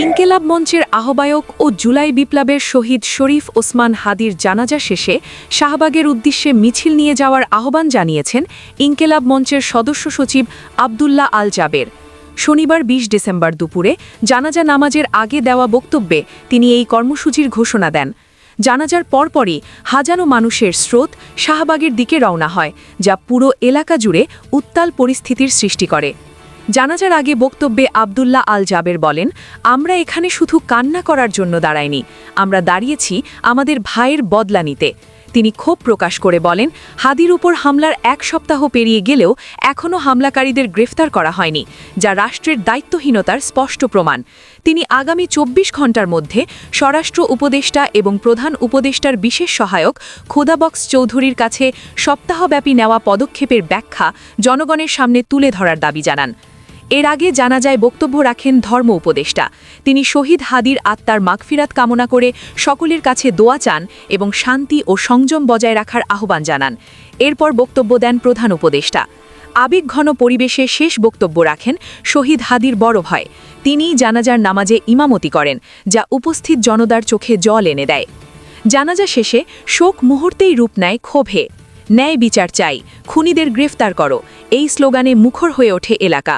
ইনকিলাব মঞ্চের আহ্বায়ক ও জুলাই বিপ্লবের শহীদ শরীফ ওসমান হাদির জানাজা শেষে শাহবাগের উদ্দেশ্যে মিছিল নিয়ে যাওয়ার আহ্বান জানিয়েছেন ইনকিলাব মঞ্চের সদস্য সচিব আব্দুল্লাহ আল জাবের। শনিবার ২০ ডিসেম্বর দুপুরে জানাজা নামাজের আগে দেওয়া বক্তব্যে তিনি এই কর্মসূচির ঘোষণা দেন। জানাজার পরপরই হাজারো মানুষের স্রোত শাহবাগের দিকে রওনা হয়, যা পুরো এলাকা জুড়ে উত্তাল পরিস্থিতির সৃষ্টি করে। জানাজার আগে বক্তব্যে আব্দুল্লাহ আল জাবের বলেন, আমরা এখানে শুধু কান্না করার জন্য দাঁড়াইনি, আমরা দাঁড়িয়েছি আমাদের ভাইয়ের বদলা নিতে। তিনি ক্ষোভ প্রকাশ করে বলেন, হাদির উপর হামলার ১ সপ্তাহ পেরিয়ে গেলেও এখনও হামলাকারীদের গ্রেফতার করা হয়নি, যা রাষ্ট্রের দায়িত্বহীনতার স্পষ্ট প্রমাণ। তিনি আগামী ২৪ ঘণ্টার মধ্যে স্বরাষ্ট্র উপদেষ্টা এবং প্রধান উপদেষ্টার বিশেষ সহায়ক খোদাবক্স চৌধুরীর কাছে সপ্তাহব্যাপী নেওয়া পদক্ষেপের ব্যাখ্যা জনগণের সামনে তুলে ধরার দাবি জানান। এর আগে জানাজায় বক্তব্য রাখেন ধর্ম উপদেষ্টা। তিনি শহীদ হাদির আত্মার মাগফিরাত কামনা করে সকলের কাছে দোয়া চান এবং শান্তি ও সংযম বজায় রাখার আহ্বান জানান। এরপর বক্তব্য দেন প্রধান উপদেষ্টা। আবেগঘন পরিবেশে শেষ বক্তব্য রাখেন শহীদ হাদির বড় ভাই। তিনিই জানাজার নামাজে ইমামতি করেন, যা উপস্থিত জনতার চোখে জল এনে দেয়। জানাজা শেষে শোক মুহূর্তেই রূপ নেয় ক্ষোভে। ন্যায় বিচার চাই, খুনিদের গ্রেফতার করো, এই স্লোগানে মুখর হয়ে ওঠে এলাকা।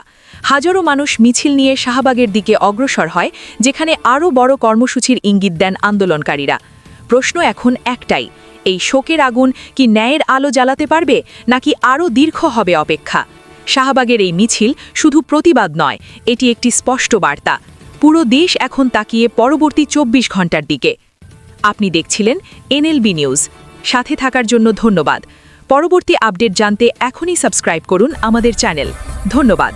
হাজারো মানুষ মিছিল নিয়ে শাহবাগের দিকে অগ্রসর হয়, যেখানে আরও বড় কর্মসূচির ইঙ্গিত দেন আন্দোলনকারীরা। প্রশ্ন এখন একটাই, এই শোকের আগুন কি ন্যায়ের আলো জ্বালাতে পারবে, নাকি আরও দীর্ঘ হবে অপেক্ষা? শাহবাগের এই মিছিল শুধু প্রতিবাদ নয়, এটি একটি স্পষ্ট বার্তা। পুরো দেশ এখন তাকিয়ে পরবর্তী ২৪ ঘণ্টার দিকে। আপনি দেখছিলেন এনএলবি নিউজ। সাথে থাকার জন্য ধন্যবাদ। পরবর্তী আপডেট জানতে এখনই সাবস্ক্রাইব করুন আমাদের চ্যানেল। ধন্যবাদ।